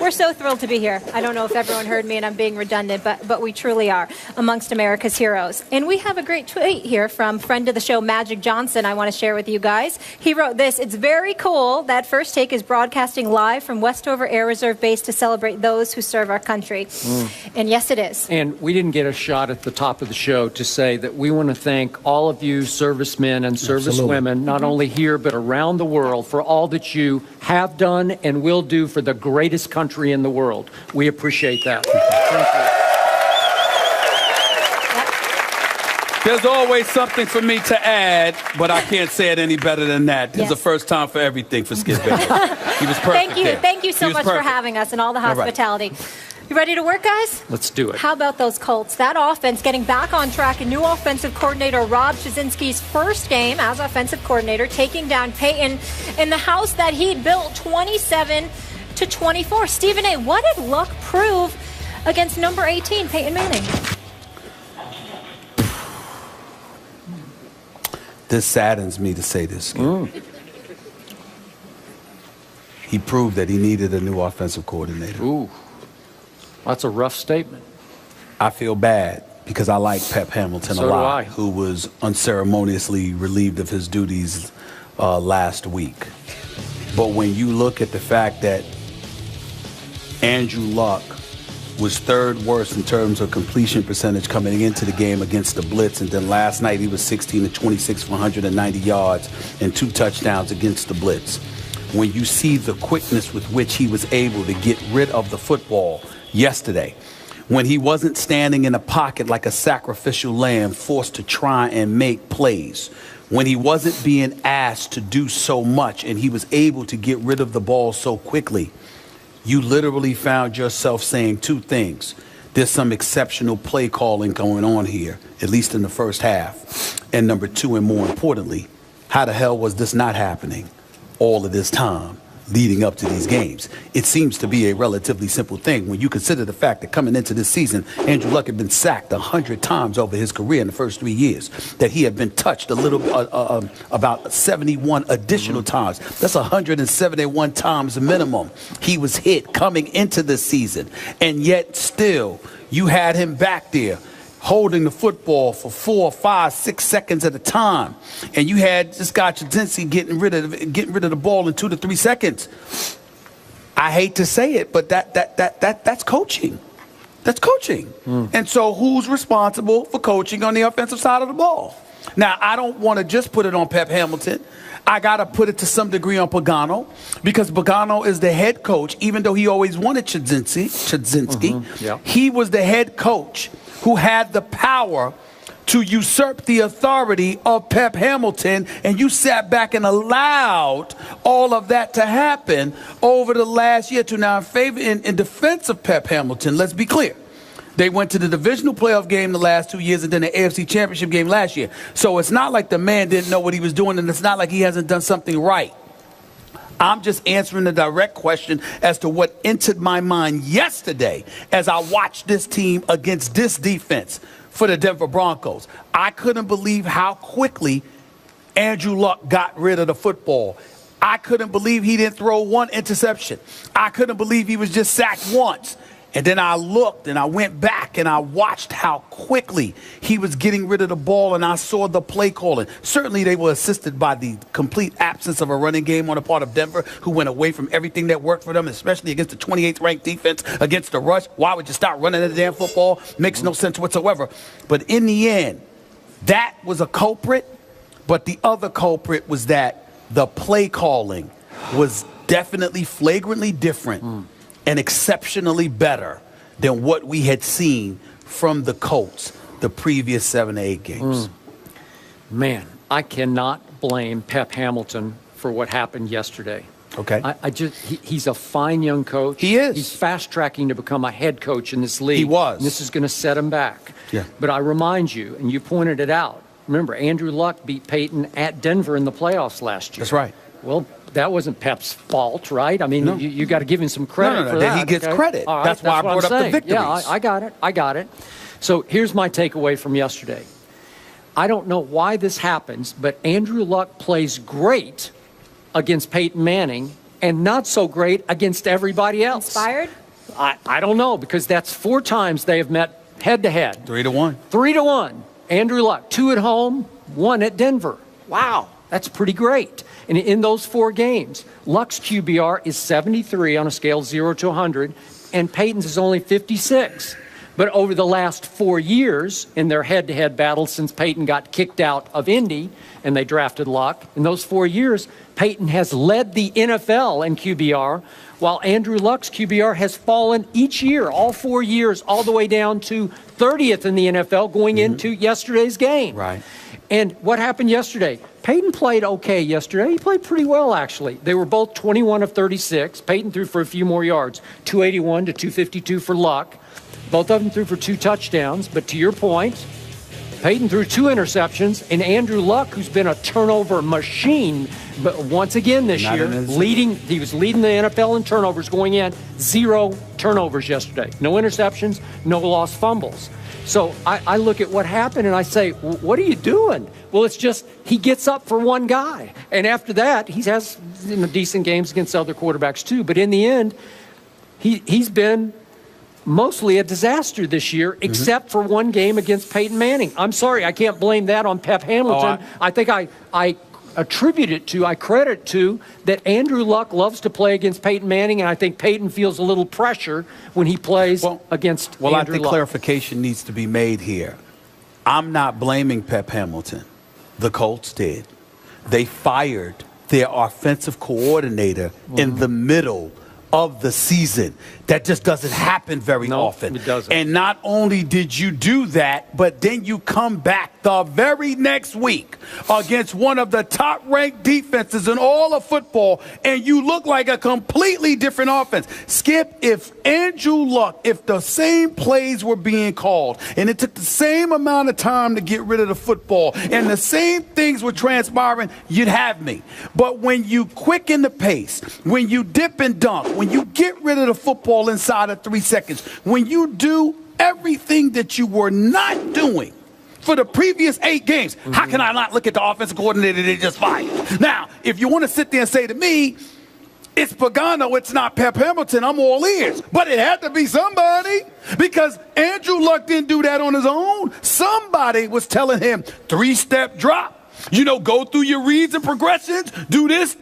We're so thrilled to be here. I don't know if everyone heard me and I'm being redundant, but we truly are amongst America's heroes. And we have a great tweet here from friend of the show, Magic Johnson, I want to share with you guys. He wrote this: "It's very cool that First Take is broadcasting live from Westover Air Reserve Base to celebrate those who serve our country." And yes, it is. And we didn't get a shot at the top of the show to say that we want to thank all of you servicemen and servicewomen, not only here but around the world, for all that you have done and will do for the greatest country in the world. We appreciate that. Thank you. There's always something for me to add, but I can't say it any better than that. This is the first time for everything for Skip Bayless. He was perfect. Thank you. Thank you so much for having us and all the hospitality. You ready to work, guys? Let's do it. How about those Colts? That offense getting back on track. And new offensive coordinator Rob Chudzinski's first game as offensive coordinator, taking down Peyton in the house that he built 27-24. Stephen A., what did luck prove against number 18, Peyton Manning? This saddens me to say this. He proved that he needed a new offensive coordinator. Ooh. That's a rough statement. I feel bad because I like Pep Hamilton a lot, who was unceremoniously relieved of his duties last week. But when you look at the fact that Andrew Luck was third worst in terms of completion percentage coming into the game against the blitz, and then last night he was 16-26 for 190 yards and 2 touchdowns against the blitz. When you see the quickness with which he was able to get rid of the football yesterday, when he wasn't standing in a pocket like a sacrificial lamb forced to try and make plays, when he wasn't being asked to do so much and he was able to get rid of the ball so quickly, you literally found yourself saying 2 things. There's some exceptional play calling going on here, at least in the first half. And number 2, and more importantly, how the hell was this not happening all of this time leading up to these games? It seems to be a relatively simple thing when you consider the fact that coming into this season, Andrew Luck had been sacked 100 times over his career in the first 3 years, that he had been touched a little about 71 additional times. That's 171 times minimum he was hit coming into this season. And yet still, you had him back there holding the football for 4, 5, 6 seconds at a time, and you had this guy Chudzinski getting rid of the ball in 2 to 3 seconds. I hate to say it, but that's coaching. That's coaching. And so, who's responsible for coaching on the offensive side of the ball? Now, I don't want to just put it on Pep Hamilton. I got to put it to some degree on Pagano, because Pagano is the head coach, even though he always wanted Chudzinski. He was the head coach who had the power to usurp the authority of Pep Hamilton, and you sat back and allowed all of that to happen over the last year or two. Now, in defense of Pep Hamilton, let's be clear. They went to the divisional playoff game the last 2 years and then the AFC championship game last year. So it's not like the man didn't know what he was doing, and it's not like he hasn't done something right. I'm just answering the direct question as to what entered my mind yesterday as I watched this team against this defense for the Denver Broncos. I couldn't believe how quickly Andrew Luck got rid of the football. I couldn't believe he didn't throw 1 interception. I couldn't believe he was just sacked once. And then I looked and I went back and I watched how quickly he was getting rid of the ball, and I saw the play calling. Certainly they were assisted by the complete absence of a running game on the part of Denver, who went away from everything that worked for them, especially against the 28th ranked defense against the rush. Why would you start running the damn football? Makes no sense whatsoever. But in the end, that was a culprit, but the other culprit was that the play calling was definitely flagrantly different and exceptionally better than what we had seen from the Colts the previous 7 to 8 games. Man, I cannot blame Pep Hamilton for what happened yesterday. Okay. He's a fine young coach. He is. He's fast-tracking to become a head coach in this league. He was. And this is going to set him back. Yeah. But I remind you, and you pointed it out, remember, Andrew Luck beat Peyton at Denver in the playoffs last year. That's right. Well, that wasn't Pep's fault, right? I mean, No. you got to give him some credit for that. He gets credit. All right, that's why I brought up the victories. Yeah, I got it. So here's my takeaway from yesterday. I don't know why this happens, but Andrew Luck plays great against Peyton Manning, and not so great against everybody else. Inspired? I don't know, because that's 4 times they have met head-to-head. 3-1. 3-1. Andrew Luck, 2 at home, 1 at Denver. Wow, that's pretty great. And in those 4 games, Luck's QBR is 73 on a scale of 0 to 100, and Peyton's is only 56. But over the last 4 years, in their head-to-head battles since Peyton got kicked out of Indy and they drafted Luck, in those 4 years, Peyton has led the NFL in QBR, while Andrew Luck's QBR has fallen each year, all 4 years, all the way down to 30th in the NFL going into yesterday's game. Right. And what happened yesterday? Peyton played okay yesterday. He played pretty well, actually. They were both 21 of 36. Peyton threw for a few more yards, 281 to 252 for Luck. Both of them threw for 2 touchdowns. But to your point, Peyton threw 2 interceptions, and Andrew Luck, who's been a turnover machine, but once again this year, he was leading the NFL in turnovers going in, 0 turnovers yesterday. No interceptions, no lost fumbles. So I look at what happened and I say, what are you doing? Well, it's just he gets up for one guy. And after that, he has decent games against other quarterbacks too. But in the end, he's been mostly a disaster this year, except for one game against Peyton Manning. I'm sorry, I can't blame that on Pep Hamilton. I think I credit to that Andrew Luck loves to play against Peyton Manning, and I think Peyton feels a little pressure when he plays against Andrew Luck. I think clarification needs to be made here. I'm not blaming Pep Hamilton. The Colts did. They fired their offensive coordinator in the middle of the season. That just doesn't happen very often. It doesn't. And not only did you do that, but then you come back the very next week against one of the top-ranked defenses in all of football, and you look like a completely different offense. Skip, if Andrew Luck, if the same plays were being called, and it took the same amount of time to get rid of the football, and the same things were transpiring, you'd have me. But when you quicken the pace, when you dip and dunk, when you get rid of the football inside of 3 seconds, when you do everything that you were not doing for the previous 8 games, how can I not look at the offensive coordinator they just fired? Now, if you want to sit there and say to me, it's Pagano, it's not Pep Hamilton, I'm all ears. But it had to be somebody, because Andrew Luck didn't do that on his own. Somebody was telling him, 3-step drop. Go through your reads and progressions, do this,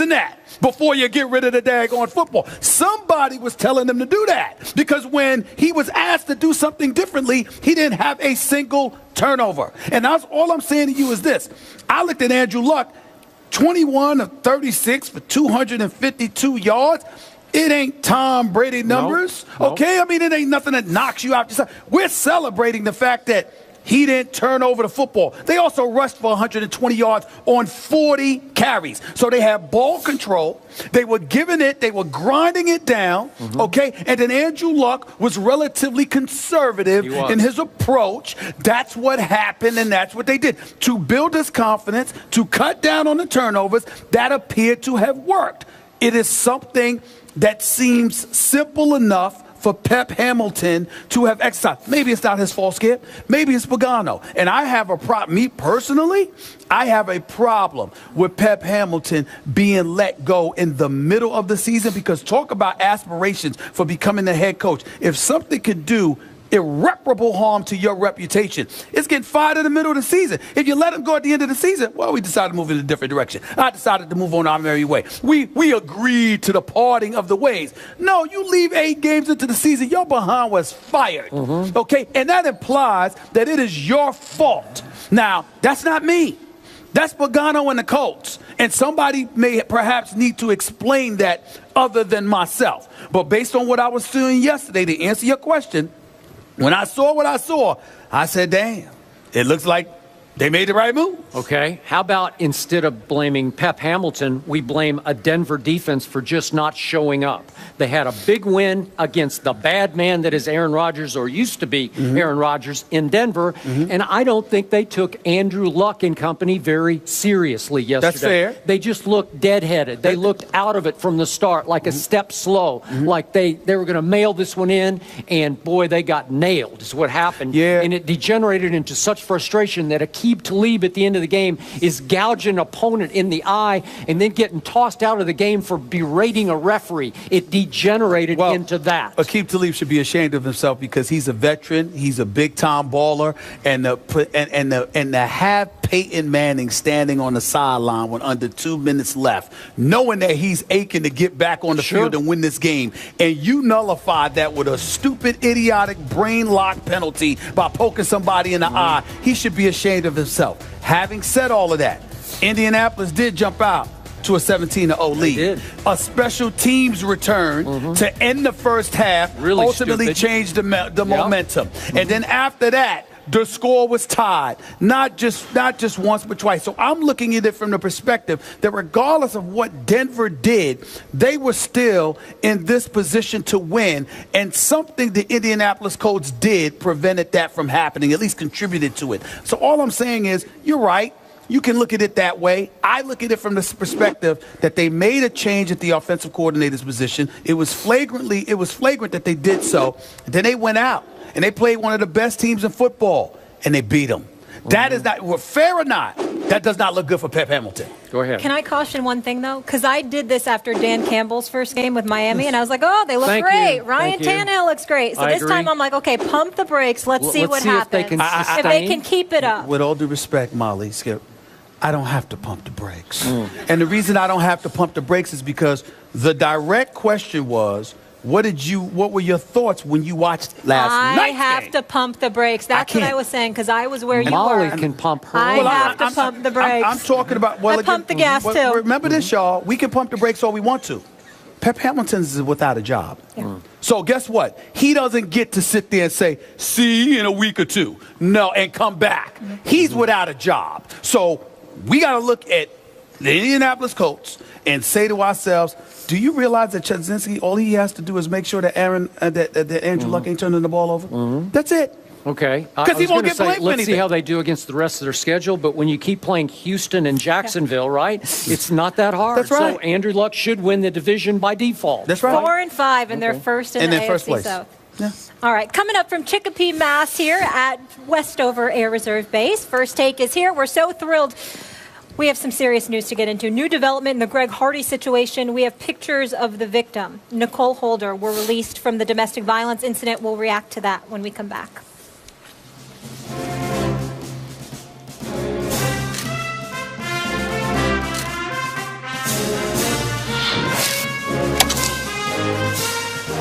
and that before you get rid of the daggone football. Somebody was telling him to do that, because when he was asked to do something differently, he didn't have a single turnover. And that's all I'm saying to you is this. I looked at Andrew Luck, 21 of 36 for 252 yards. It ain't Tom Brady numbers, okay? I mean, it ain't nothing that knocks you out. We're celebrating the fact that he didn't turn over the football. They also rushed for 120 yards on 40 carries. So they had ball control. They were giving it. They were grinding it down, okay? And then Andrew Luck was relatively conservative in his approach. That's what happened, and that's what they did. To build his confidence, to cut down on the turnovers, that appeared to have worked. It is something that seems simple enough for Pep Hamilton to have exercised. Maybe it's not his fault, Skip. Maybe it's Pagano. And I have a problem. Me personally, I have a problem with Pep Hamilton being let go in the middle of the season, because talk about aspirations for becoming the head coach. If something could do irreparable harm to your reputation, it's getting fired in the middle of the season. If you let him go at the end of the season, well, we decided to move in a different direction. I decided to move on our merry way. We agreed to the parting of the ways. No, you leave 8 games into the season, your behind was fired. Okay? And that implies that it is your fault. Now, that's not me. That's Pagano and the Colts. And somebody may perhaps need to explain that other than myself. But based on what I was doing yesterday, to answer your question, when I saw what I saw, I said, damn, it looks like they made the right move. Okay. How about instead of blaming Pep Hamilton, we blame a Denver defense for just not showing up? They had a big win against the bad man that is Aaron Rodgers, or used to be Aaron Rodgers, in Denver. And I don't think they took Andrew Luck and company very seriously yesterday. That's fair. They just looked deadheaded. They looked out of it from the start, like a step slow, like they were going to mail this one in, and boy, they got nailed is what happened. Yeah. And it degenerated into such frustration that Aqib Talib at the end of of the game is gouging an opponent in the eye and then getting tossed out of the game for berating a referee. It degenerated into that. Aqib Talib should be ashamed of himself because he's a veteran, he's a big-time baller, and to have Peyton Manning standing on the sideline with under 2 minutes left, knowing that he's aching to get back on the field and win this game, and you nullify that with a stupid, idiotic brain lock penalty by poking somebody in the eye, he should be ashamed of himself. Having said all of that, Indianapolis did jump out to a 17-0 lead. A special teams return to end the first half, ultimately changed the momentum. And then after that, the score was tied, not just once but twice. So I'm looking at it from the perspective that regardless of what Denver did, they were still in this position to win, and something the Indianapolis Colts did prevented that from happening, at least contributed to it. So all I'm saying is, you're right. You can look at it that way. I look at it from this perspective that they made a change at the offensive coordinator's position. It was flagrant that they did so. And then they went out and they played one of the best teams in football and they beat them. That is not, fair or not, that does not look good for Pep Hamilton. Go ahead. Can I caution one thing, though? Because I did this after Dan Campbell's first game with Miami, and I was like, oh, they look great. Ryan Tannehill looks great. So this time I'm like, okay, pump the brakes. Let's see what happens. If they can keep it up. With all due respect, Molly, Skip, I don't have to pump the brakes. And the reason I don't have to pump the brakes is because the direct question was, what were your thoughts when you watched last night? I have to pump the brakes. That's what I was saying, because I was where you Molly were. Can pump her. I have to pump the brakes. I'm talking about, I pump the gas, too. Remember this, y'all. We can pump the brakes all we want to. Pep Hamilton is without a job. So guess what? He doesn't get to sit there and say, see you in a week or two. No, and come back. He's without a job. So we got to look at the Indianapolis Colts and say to ourselves, do you realize that Chudzinski, all he has to do is make sure that Andrew Luck ain't turning the ball over? That's it. Okay. Because he won't get blamed for anything. Let's see how they do against the rest of their schedule. But when you keep playing Houston and Jacksonville, right, it's not that hard. That's right. So Andrew Luck should win the division by default. That's right. 4-5, and they're first in the AFC South. Yeah. All right, coming up from Chicopee, Mass. here at Westover Air Reserve Base. First Take is here. We're so thrilled. We have some serious news to get into. New development in the Greg Hardy situation. We have pictures of the victim, Nicole Holder, were released from the domestic violence incident. We'll react to that when we come back.